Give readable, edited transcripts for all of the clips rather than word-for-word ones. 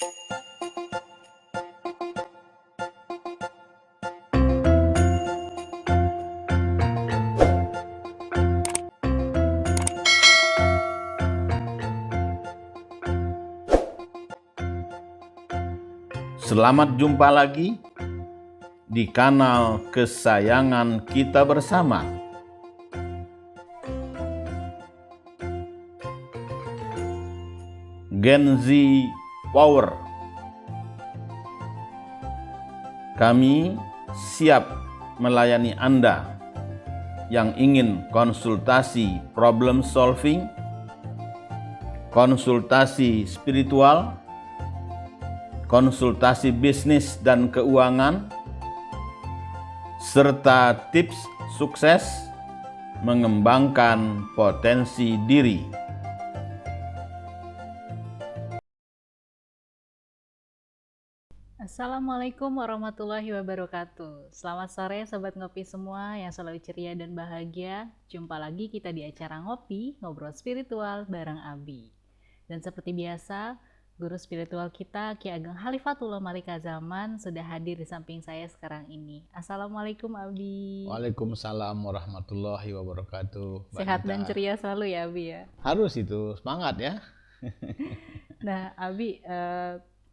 Selamat jumpa lagi di kanal kesayangan kita bersama. Gen Z Power. Kami siap melayani Anda yang ingin konsultasi problem solving, konsultasi spiritual, konsultasi bisnis dan keuangan, serta tips sukses mengembangkan potensi diri. Assalamualaikum warahmatullahi wabarakatuh. Selamat sore Sobat Ngopi semua yang selalu ceria dan bahagia. Jumpa lagi kita di acara Ngopi, Ngobrol Spiritual bareng Abi. Dan seperti biasa, guru spiritual kita Ki Ageng Halifatullah Malika Zaman sudah hadir di samping saya sekarang ini. Assalamualaikum Abi. Waalaikumsalam warahmatullahi wabarakatuh. Sehat dan ceria selalu ya Abi ya. Harus itu, semangat ya. Nah Abi,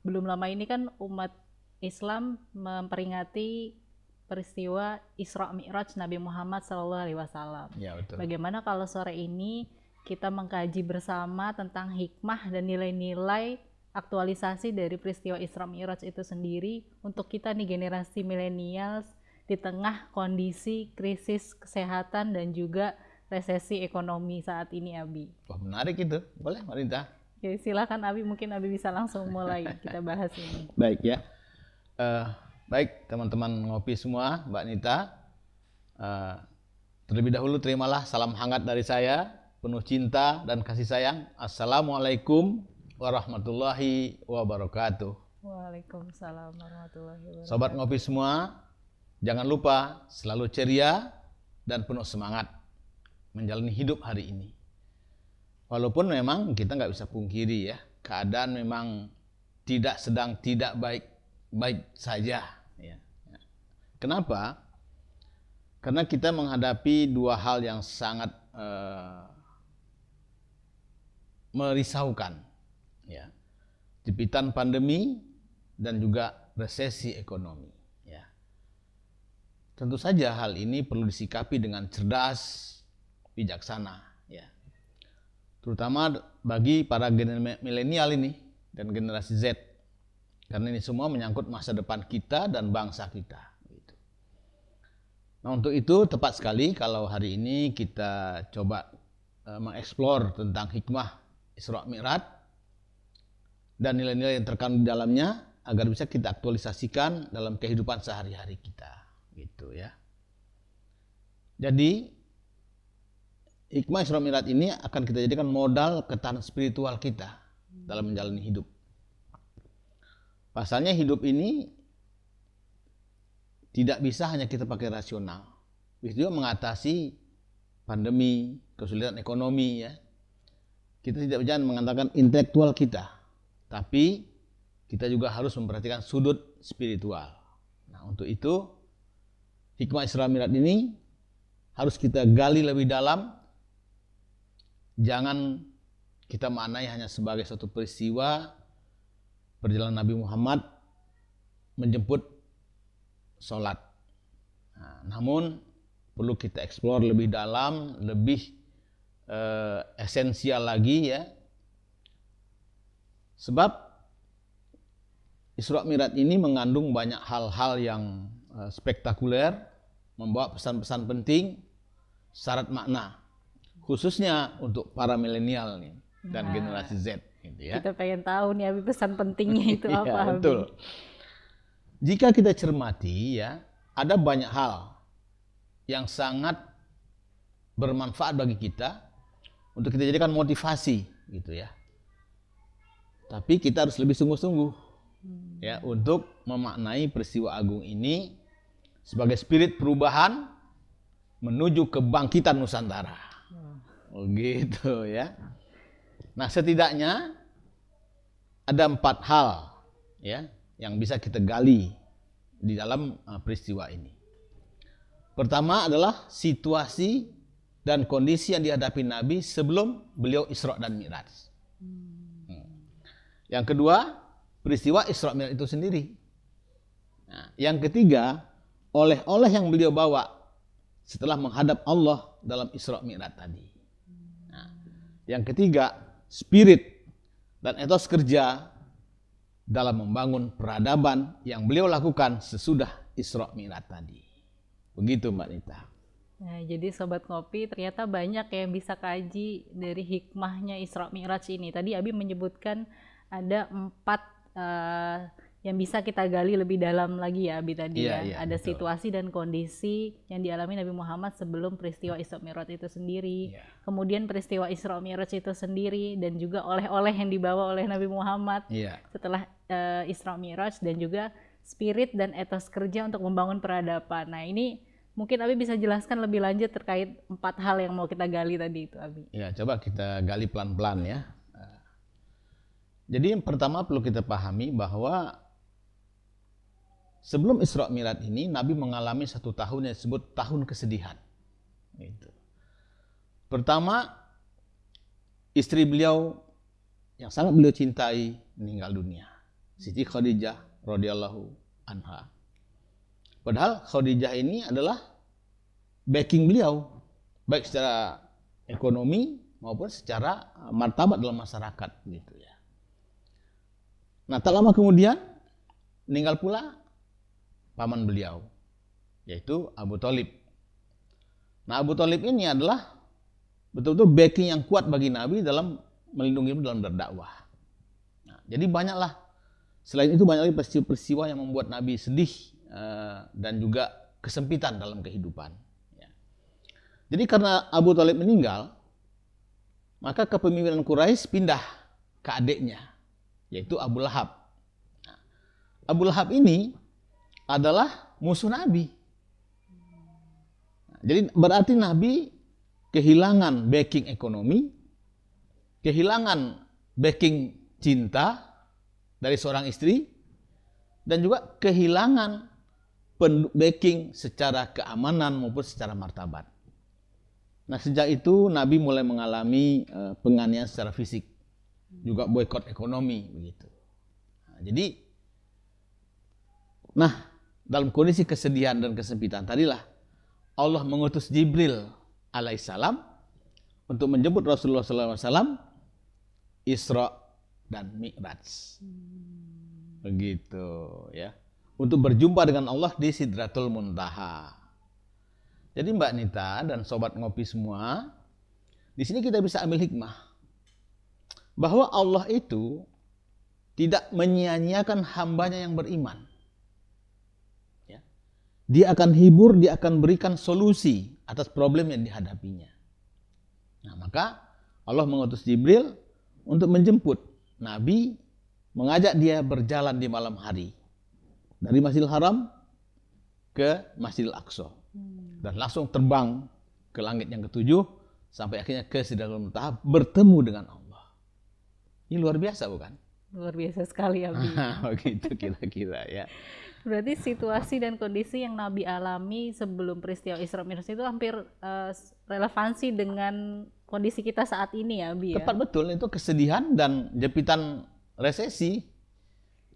belum lama ini kan umat Islam memperingati peristiwa Isra Mi'raj Nabi Muhammad SAW. Ya, betul. Bagaimana kalau sore ini kita mengkaji bersama tentang hikmah dan nilai-nilai aktualisasi dari peristiwa Isra Mi'raj itu sendiri untuk kita nih generasi milenials di tengah kondisi krisis kesehatan dan juga resesi ekonomi saat ini Abi. Wah, menarik itu. Boleh, Marita? Oke, silakan Abi, mungkin Abi bisa langsung mulai kita bahas ini. Baik ya. Baik teman-teman ngopi semua, Mbak Nita. Terlebih dahulu terimalah salam hangat dari saya, penuh cinta dan kasih sayang. Assalamualaikum warahmatullahi wabarakatuh. Waalaikumsalam warahmatullahi wabarakatuh. Sobat ngopi semua, jangan lupa selalu ceria dan penuh semangat menjalani hidup hari ini. Walaupun memang kita nggak bisa pungkiri ya, keadaan memang tidak baik saja. Ya. Kenapa? Karena kita menghadapi dua hal yang sangat merisaukan, ya. Jepitan pandemi dan juga resesi ekonomi. Ya. Tentu saja hal ini perlu disikapi dengan cerdas, bijaksana. Ya. Terutama bagi para milenial ini dan generasi Z, karena ini semua menyangkut masa depan kita dan bangsa kita. Nah, untuk itu tepat sekali kalau hari ini kita coba mengeksplor tentang hikmah Isra Mi'raj dan nilai-nilai yang terkandung di dalamnya agar bisa kita aktualisasikan dalam kehidupan sehari-hari kita, gitu ya. Jadi hikmah Isra Mi'raj ini akan kita jadikan modal ketahanan spiritual kita dalam menjalani hidup. Pasalnya hidup ini tidak bisa hanya kita pakai rasional. Bisa juga mengatasi pandemi, kesulitan ekonomi ya. Kita tidak bisa mengatakan intelektual kita, tapi kita juga harus memperhatikan sudut spiritual. Nah, untuk itu hikmah Isra Mi'raj ini harus kita gali lebih dalam. Jangan kita maknai hanya sebagai suatu peristiwa perjalanan Nabi Muhammad menjemput sholat. Nah, namun perlu kita eksplor lebih dalam, lebih esensial lagi ya. Sebab Isra Mi'raj ini mengandung banyak hal-hal yang spektakuler, membawa pesan-pesan penting, syarat makna. Khususnya untuk para milenial nih dan generasi Z gitu ya. Kita pengen tahu nih Abi pesan pentingnya itu apa Ya, Abi? betul. Jika kita cermati ya, ada banyak hal yang sangat bermanfaat bagi kita untuk kita jadikan motivasi gitu ya. Tapi kita harus lebih sungguh-sungguh ya untuk memaknai peristiwa agung ini sebagai spirit perubahan menuju kebangkitan Nusantara. Oh gitu ya. Nah, setidaknya ada 4 hal ya yang bisa kita gali di dalam peristiwa ini. Pertama adalah situasi dan kondisi yang dihadapi Nabi sebelum beliau Isra dan Mi'raj. Yang kedua, peristiwa Isra Mi'raj itu sendiri. Nah, yang ketiga, oleh-oleh yang beliau bawa setelah menghadap Allah dalam Isra Mi'raj tadi. Nah, yang ketiga, spirit dan etos kerja dalam membangun peradaban yang beliau lakukan sesudah Isra Mi'raj tadi. Begitu Mbak Nita. Nah, jadi Sobat Ngopi ternyata banyak yang bisa kaji dari hikmahnya Isra Mi'raj ini. Tadi Abi menyebutkan ada 4 yang bisa kita gali lebih dalam lagi ya Abi tadi ya. Ada betul. Situasi dan kondisi yang dialami Nabi Muhammad sebelum peristiwa Isra Mi'raj itu sendiri. Kemudian peristiwa Isra Mi'raj itu sendiri dan juga oleh-oleh yang dibawa oleh Nabi Muhammad setelah Isra Mi'raj, dan juga spirit dan etos kerja untuk membangun peradaban. Nah, ini mungkin Abi bisa jelaskan lebih lanjut terkait 4 hal yang mau kita gali tadi itu, Abi. Ya, coba kita gali pelan-pelan ya. Jadi yang pertama perlu kita pahami bahwa sebelum Isra Mi'raj ini Nabi mengalami 1 tahun yang disebut tahun kesedihan. Gitu. Pertama, istri beliau yang sangat beliau cintai meninggal dunia, Siti Khadijah radhiyallahu anha. Padahal Khadijah ini adalah backing beliau, baik secara ekonomi maupun secara martabat dalam masyarakat, gitu ya. Nah, tak lama kemudian meninggal pula paman beliau, yaitu Abu Thalib. Nah, Abu Thalib ini adalah betul-betul backing yang kuat bagi Nabi dalam melindungi dalam berdakwah. Nah, jadi banyaklah, selain itu banyak lagi peristiwa yang membuat Nabi sedih dan juga kesempitan dalam kehidupan. Ya. Jadi karena Abu Thalib meninggal, maka kepemimpinan Quraisy pindah ke adiknya, yaitu Abu Lahab. Nah, Abu Lahab ini adalah musuh Nabi. Nah, jadi berarti Nabi kehilangan backing ekonomi, kehilangan backing cinta dari seorang istri, dan juga kehilangan backing secara keamanan maupun secara martabat. Nah, sejak itu Nabi mulai mengalami penganiayaan secara fisik, juga boikot ekonomi begitu. Nah, dalam kondisi kesedihan dan kesempitan tadilah Allah mengutus Jibril alaihissalam untuk menjemput Rasulullah SAW Isra dan Mi'raj. Begitu ya. Untuk berjumpa dengan Allah di Sidratul Muntaha. Jadi Mbak Nita dan Sobat Ngopi semua, di sini kita bisa ambil hikmah bahwa Allah itu tidak menyia-nyiakan hambanya yang beriman. Ya. Dia akan hibur, dia akan berikan solusi atas problem yang dihadapinya. Nah, maka Allah mengutus Jibril untuk menjemput Nabi, mengajak dia berjalan di malam hari dari Masjidil Haram ke Masjidil Aqsa, dan langsung terbang ke langit yang ke-7 sampai akhirnya ke Sidratul Muntaha bertemu dengan Allah. Ini luar biasa bukan? Luar biasa sekali ya, Abi. Begitu kira-kira ya. Berarti situasi dan kondisi yang Nabi alami sebelum peristiwa Isra Mi'raj itu hampir relevansi dengan kondisi kita saat ini ya, Abi ya. Tepat betul, itu kesedihan dan jepitan resesi.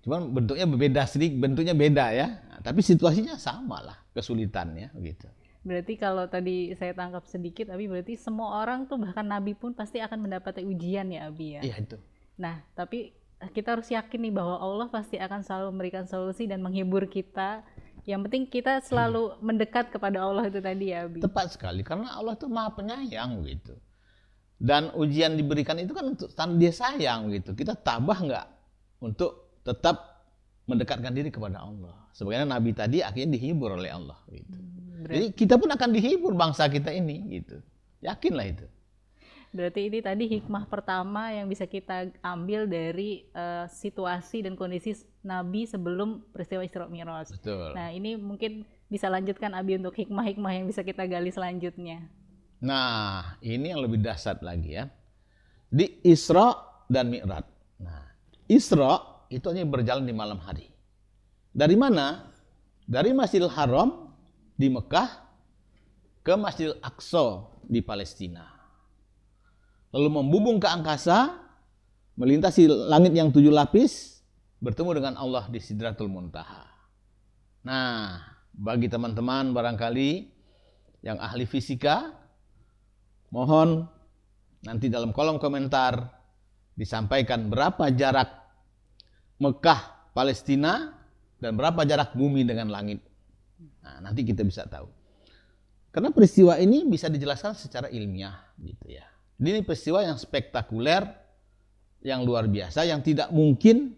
Cuman bentuknya berbeda sedikit, bentuknya beda ya. Nah, tapi situasinya sama lah kesulitannya begitu. Berarti kalau tadi saya tangkap sedikit, Abi, berarti semua orang tuh bahkan Nabi pun pasti akan mendapat ujian ya, Abi ya. Iya itu. Nah, tapi kita harus yakin nih bahwa Allah pasti akan selalu memberikan solusi dan menghibur kita. Yang penting kita selalu mendekat kepada Allah itu tadi ya, Abi. Tepat sekali, karena Allah itu Maha Penyayang gitu. Dan ujian diberikan itu kan untuk tanda dia sayang gitu. Kita tabah nggak untuk tetap mendekatkan diri kepada Allah. Sebagaimana Nabi tadi akhirnya dihibur oleh Allah gitu. Jadi kita pun akan dihibur bangsa kita ini gitu. Yakinlah itu. Berarti ini tadi hikmah pertama yang bisa kita ambil dari situasi dan kondisi Nabi sebelum peristiwa Isra Mi'raj. Betul. Nah, ini mungkin bisa lanjutkan Abi untuk hikmah-hikmah yang bisa kita gali selanjutnya. Nah, ini yang lebih dahsyat lagi ya. Di Isra dan Mi'raj. Nah, Isra itu hanya berjalan di malam hari. Dari mana? Dari Masjidil Haram di Mekah ke Masjidil Aqsa di Palestina. Lalu membubung ke angkasa, melintasi langit yang 7 lapis, bertemu dengan Allah di Sidratul Muntaha. Nah, bagi teman-teman barangkali yang ahli fisika, mohon nanti dalam kolom komentar disampaikan berapa jarak Mekah, Palestina, dan berapa jarak bumi dengan langit. Nah, nanti kita bisa tahu. Karena peristiwa ini bisa dijelaskan secara ilmiah, gitu ya. Ini peristiwa yang spektakuler, yang luar biasa, yang tidak mungkin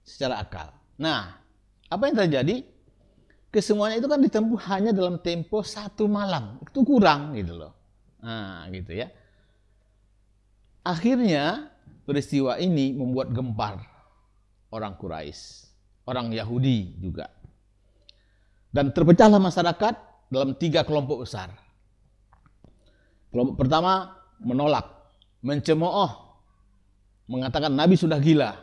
secara akal. Nah, apa yang terjadi? Kesemuanya itu kan ditempuh hanya dalam tempo 1 malam. Itu kurang, gitu loh. Nah, gitu ya. Akhirnya peristiwa ini membuat gempar orang Quraisy, orang Yahudi juga. Dan terpecahlah masyarakat dalam 3 kelompok besar. Kelompok pertama menolak, mencemooh, mengatakan Nabi sudah gila.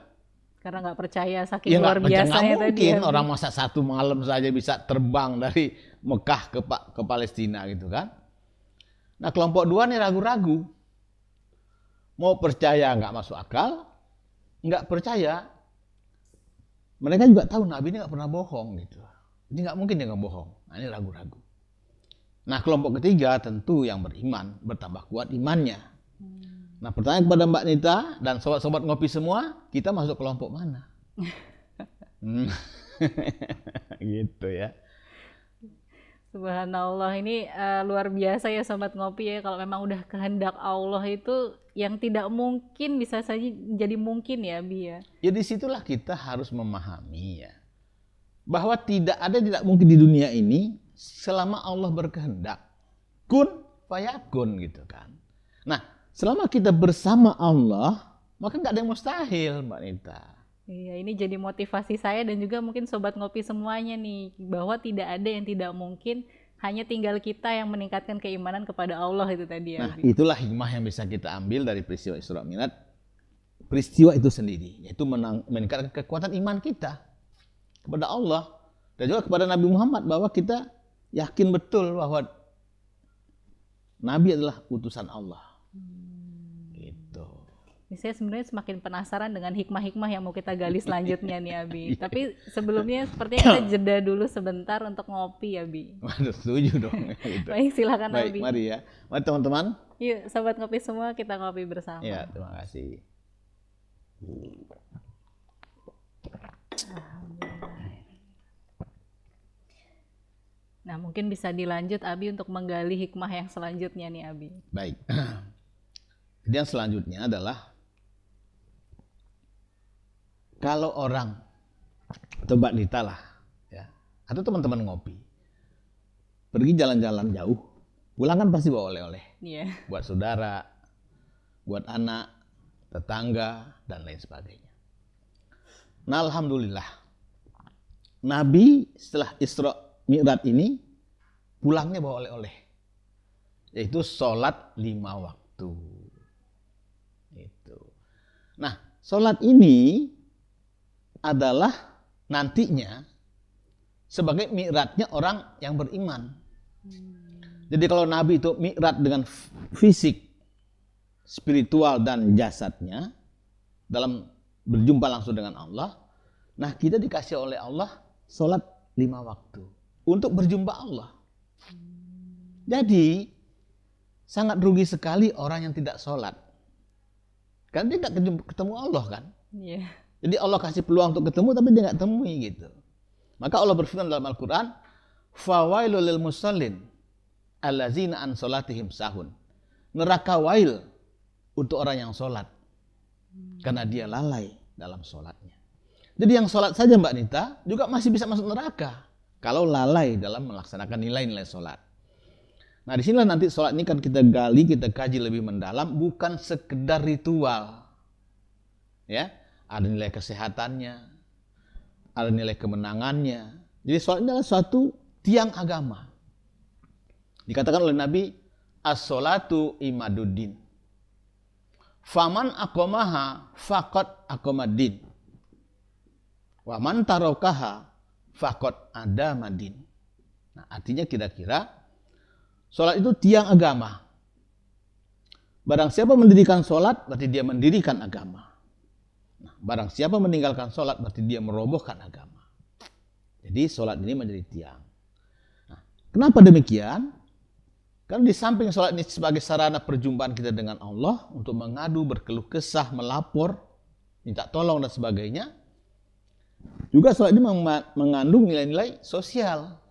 Karena nggak percaya saking luar biasanya tadi. Mungkin orang masa 1 malam saja bisa terbang dari Mekah ke Palestina gitu kan. Nah kelompok 2 nih ragu-ragu. Mau percaya nggak masuk akal, nggak percaya. Mereka juga tahu Nabi ini nggak pernah bohong gitu. Jadi nggak mungkin dia nggak bohong. Nah ini ragu-ragu. Nah kelompok ketiga tentu yang beriman, bertambah kuat imannya. Nah pertanyaan kepada Mbak Nita dan sobat-sobat ngopi semua, kita masuk kelompok mana? Gitu ya. Subhanallah, ini luar biasa ya sobat ngopi ya. Kalau memang udah kehendak Allah itu yang tidak mungkin bisa saja jadi mungkin ya Bi ya. Ya disitulah kita harus memahami ya. Bahwa tidak mungkin di dunia ini selama Allah berkehendak. Kun fayakun gitu kan. Nah selama kita bersama Allah, maka nggak ada yang mustahil Mbak Nita. Iya, ini jadi motivasi saya dan juga mungkin sobat ngopi semuanya nih, bahwa tidak ada yang tidak mungkin, hanya tinggal kita yang meningkatkan keimanan kepada Allah itu tadi ya. Nah, itulah hikmah yang bisa kita ambil dari peristiwa Isra Mi'raj. Peristiwa itu sendiri, yaitu meningkatkan kekuatan iman kita kepada Allah dan juga kepada Nabi Muhammad, bahwa kita yakin betul bahwa Nabi adalah utusan Allah. Gitu. Saya sebenarnya semakin penasaran dengan hikmah-hikmah yang mau kita gali selanjutnya nih Abi. Tapi sebelumnya sepertinya kita jeda dulu sebentar untuk ngopi ya Abi. Waduh, setuju dong. Gitu. Baik, silakan Baik, Abi. mari ya. Mari teman-teman. Yuk sobat ngopi semua, kita ngopi bersama. Ya, terima kasih. Nah mungkin bisa dilanjut Abi untuk menggali hikmah yang selanjutnya nih Abi. Baik. Jadi yang selanjutnya adalah kalau orang atau Mbak Nita lah ya, atau teman-teman ngopi pergi jalan-jalan jauh, pulang kan pasti bawa oleh-oleh. Iya. Buat saudara, buat anak, tetangga dan lain sebagainya. Nah, alhamdulillah Nabi setelah Isra Mi'raj ini pulangnya bawa oleh-oleh, yaitu sholat 5 waktu. Itu. Nah, sholat ini adalah nantinya sebagai mi'rajnya orang yang beriman. Jadi kalau Nabi itu mi'raj dengan fisik, spiritual dan jasadnya dalam berjumpa langsung dengan Allah, nah kita dikasih oleh Allah sholat 5 waktu untuk berjumpa Allah. Jadi sangat rugi sekali orang yang tidak sholat, karena dia nggak ketemu Allah kan. Iya. Jadi Allah kasih peluang untuk ketemu tapi dia nggak temui gitu. Maka Allah berfirman dalam Al-Quran, fawailul lil musallin allazina an sholatihim sahun. Neraka wail untuk orang yang sholat karena dia lalai dalam sholatnya. Jadi yang sholat saja Mbak Nita juga masih bisa masuk neraka kalau lalai dalam melaksanakan nilai-nilai sholat. Nah disinilah nanti sholat ini kan kita gali, kita kaji lebih mendalam, bukan sekedar ritual. Ya, ada nilai kesehatannya, ada nilai kemenangannya. Jadi sholat ini adalah suatu tiang agama. Dikatakan oleh Nabi, as-sholatu imaduddin. Faman aqamaha faqad aqamaddin. Wa man tarakaha faqad ada madin. Nah, artinya kira-kira sholat itu tiang agama. Barang siapa mendirikan sholat, berarti dia mendirikan agama. Nah, barang siapa meninggalkan sholat, berarti dia merobohkan agama. Jadi sholat ini menjadi tiang. Nah, kenapa demikian? Karena di samping sholat ini sebagai sarana perjumpaan kita dengan Allah untuk mengadu, berkeluh kesah, melapor, minta tolong dan sebagainya. Juga sholat ini mengandung nilai-nilai sosial.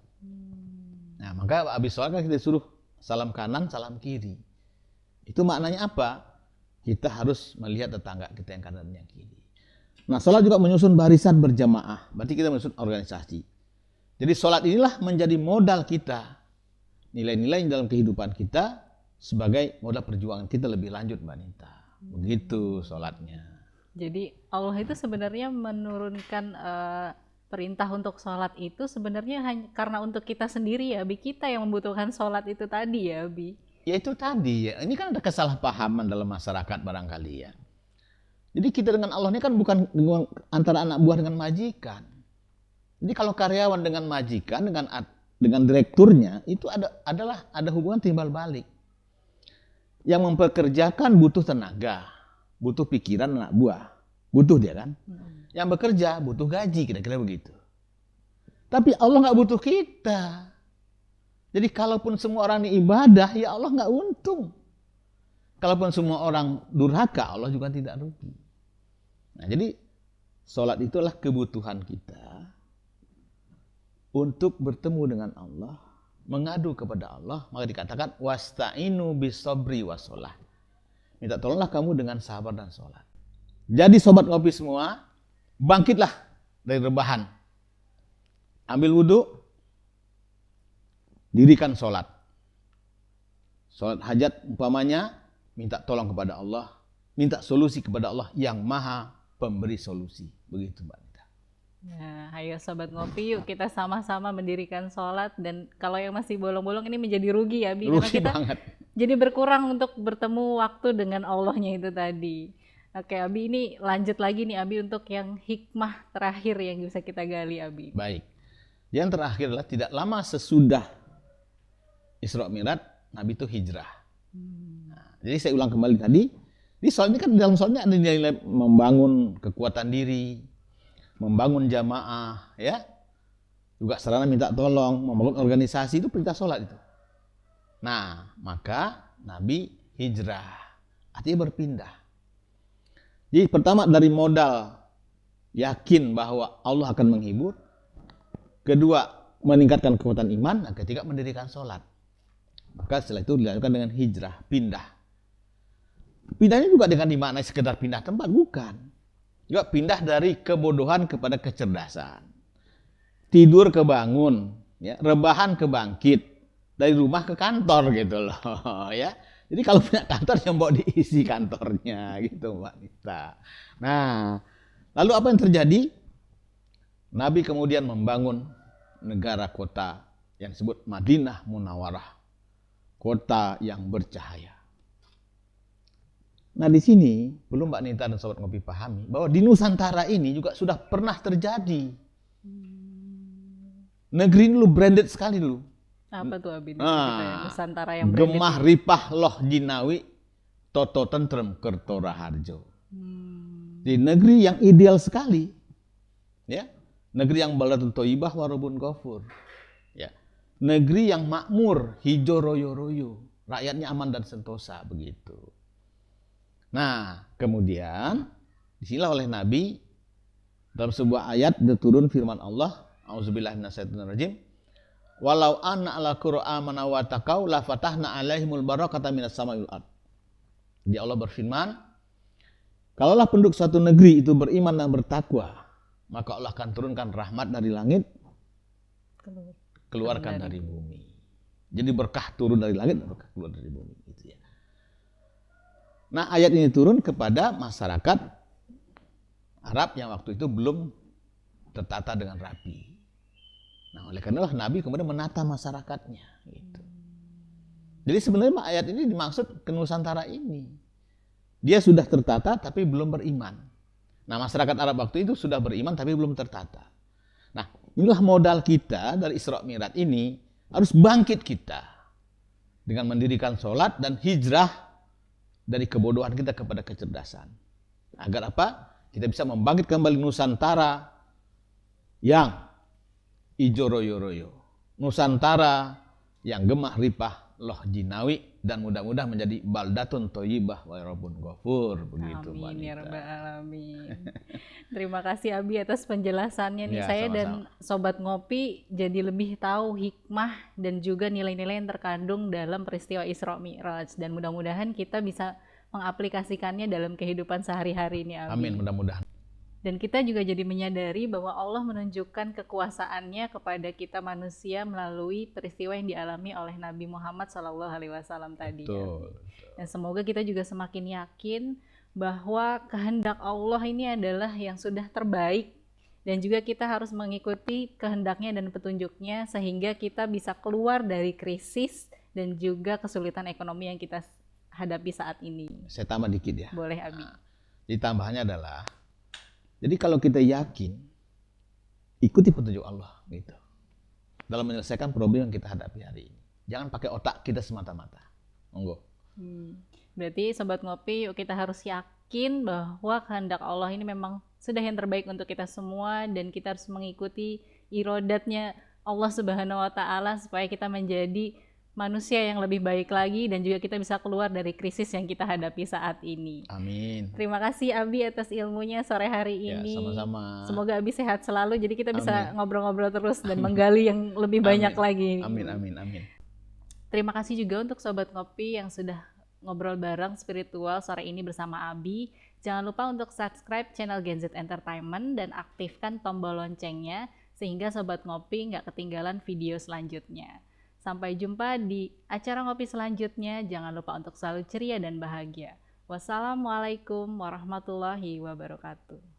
Nah, maka habis sholat kan kita disuruh salam kanan, salam kiri. Itu maknanya apa? Kita harus melihat tetangga kita yang kanan dan yang kiri. Nah, sholat juga menyusun barisan berjamaah. Berarti kita menyusun organisasi. Jadi sholat inilah menjadi modal kita. Nilai-nilai dalam kehidupan kita sebagai modal perjuangan kita lebih lanjut, Mbak Nita. Begitu sholatnya. Jadi Allah itu sebenarnya menurunkan perintah untuk sholat itu sebenarnya hanya karena untuk kita sendiri ya, Abi. Kita yang membutuhkan sholat itu tadi ya, Abi. Ya itu tadi ya. Ini kan ada kesalahpahaman dalam masyarakat barangkali ya. Jadi kita dengan Allah ini kan bukan antara anak buah dengan majikan. Jadi kalau karyawan dengan majikan, dengan direkturnya, itu ada hubungan timbal balik. Yang mempekerjakan butuh tenaga, butuh pikiran anak buah. Butuh dia kan. Yang bekerja butuh gaji, kira-kira begitu. Tapi Allah nggak butuh kita. Jadi kalaupun semua orang ini ibadah, ya Allah nggak untung. Kalaupun semua orang durhaka, Allah juga tidak rugi. Nah, jadi sholat itulah kebutuhan kita untuk bertemu dengan Allah, mengadu kepada Allah. Maka dikatakan wasta'inu bisobri washolah. Minta tolonglah kamu dengan sabar dan sholat. Jadi sobat ngopi semua, bangkitlah dari rebahan. Ambil wudhu, dirikan sholat. Sholat hajat umpamanya, minta tolong kepada Allah, minta solusi kepada Allah yang maha pemberi solusi. Begitu, Mbak Nita. Nah, ayo sobat ngopi, yuk kita sama-sama mendirikan sholat. Dan kalau yang masih bolong-bolong ini menjadi rugi ya, Abi. Karena Rugi kita banget. jadi berkurang untuk bertemu waktu dengan Allahnya itu tadi. Oke, Abi, ini lanjut lagi nih, Abi, untuk yang hikmah terakhir yang bisa kita gali, Abi. Baik. Yang terakhir adalah tidak lama sesudah Isra Mi'raj, Nabi itu hijrah. Nah, jadi saya ulang kembali tadi, di soalnya kan dalam soalnya ada nilai membangun kekuatan diri, membangun jamaah, ya, juga sarana minta tolong, membangun organisasi, itu perintah sholat itu. Nah, maka Nabi hijrah, artinya berpindah. Jadi pertama dari modal yakin bahwa Allah akan menghibur, kedua meningkatkan kekuatan iman, dan ketiga mendirikan sholat. Maka setelah itu dilanjutkan dengan hijrah, pindah. Pindahnya juga dengan dimaknai sekedar pindah tempat, bukan. Juga pindah dari kebodohan kepada kecerdasan. Tidur ke bangun, ya, rebahan ke bangkit, dari rumah ke kantor gitu loh, ya. Jadi kalau punya kantor yang mau diisi kantornya gitu, Mbak Nita. Nah, lalu apa yang terjadi? Nabi kemudian membangun negara kota yang disebut Madinah Munawwarah, kota yang bercahaya. Nah, di sini belum Mbak Nita dan Sobat Ngopi pahami bahwa di Nusantara ini juga sudah pernah terjadi. Negeri ini lu branded sekali dulu. Apa tuh, Abi? Nusantara yang branded. Gemah ripah loh jinawi, toto tentrem kerto raharjo. Di negeri yang ideal sekali, ya, negeri yang baladun toibah warobun gofur, ya, negeri yang makmur, hijau royo-royo, rakyatnya aman dan sentosa, begitu. Nah, kemudian disinilah oleh Nabi dalam sebuah ayat turun firman Allah, auzubillahi minasyaitonirrajim, walau anna ala qur'ana wa taqau la fatahna alaihimul barakata minas samai wal ard. Di Allah berfirman, kalaulah penduduk suatu negeri itu beriman dan bertakwa, maka Allah akan turunkan rahmat dari langit, keluarkan dari bumi. Jadi berkah turun dari langit dan berkah keluar dari bumi, gitu ya. Nah, ayat ini turun kepada masyarakat Arab yang waktu itu belum tertata dengan rapi. Nah, oleh karena Nabi kemudian menata masyarakatnya. Gitu. Jadi sebenarnya ayat ini dimaksud ke Nusantara ini. Dia sudah tertata tapi belum beriman. Nah, masyarakat Arab waktu itu sudah beriman tapi belum tertata. Nah, inilah modal kita dari Isra Mi'raj ini, harus bangkit kita dengan mendirikan sholat dan hijrah dari kebodohan kita kepada kecerdasan. Agar apa? Kita bisa membangkit kembali Nusantara yang ijo royo-royo. Nusantara yang gemah ripah loh jinawi, dan mudah-mudahan menjadi baldatun thayyibah wa rabbun ghafur. Begitu, Mbak Amin ya Anita. rabbal alamin. Terima kasih Abi atas penjelasannya nih. Ya, Saya sama-sama. dan Sobat Ngopi jadi lebih tahu hikmah dan juga nilai-nilai yang terkandung dalam peristiwa Isra Mi'raj, dan mudah-mudahan kita bisa mengaplikasikannya dalam kehidupan sehari-hari ini, Abi. Amin, mudah-mudahan. Dan kita juga jadi menyadari bahwa Allah menunjukkan kekuasaannya kepada kita manusia melalui peristiwa yang dialami oleh Nabi Muhammad SAW tadi. Betul. Dan semoga kita juga semakin yakin bahwa kehendak Allah ini adalah yang sudah terbaik, dan juga kita harus mengikuti kehendaknya dan petunjuknya sehingga kita bisa keluar dari krisis dan juga kesulitan ekonomi yang kita hadapi saat ini. Saya tambah dikit ya. Boleh, Abi. Ditambahnya adalah, jadi kalau kita yakin, ikuti petunjuk Allah gitu dalam menyelesaikan problem yang kita hadapi hari ini. Jangan pakai otak kita semata-mata. Monggo. Berarti Sobat Ngopi, yuk kita harus yakin bahwa kehendak Allah ini memang sudah yang terbaik untuk kita semua, dan kita harus mengikuti irodatnya Allah Subhanahu wa Ta'ala supaya kita menjadi manusia yang lebih baik lagi, dan juga kita bisa keluar dari krisis yang kita hadapi saat ini. Amin. Terima kasih Abi atas ilmunya sore hari Ya, ini. sama-sama. Semoga Abi sehat selalu, jadi kita bisa Amin. ngobrol-ngobrol terus dan menggali yang lebih banyak Amin. lagi. Amin, amin, amin. Terima kasih juga untuk Sobat Ngopi yang sudah ngobrol bareng spiritual sore ini bersama Abi. Jangan lupa untuk subscribe channel Gen Z Entertainment dan aktifkan tombol loncengnya sehingga Sobat Ngopi nggak ketinggalan video selanjutnya. Sampai jumpa di acara ngopi selanjutnya. Jangan lupa untuk selalu ceria dan bahagia. Wassalamualaikum warahmatullahi wabarakatuh.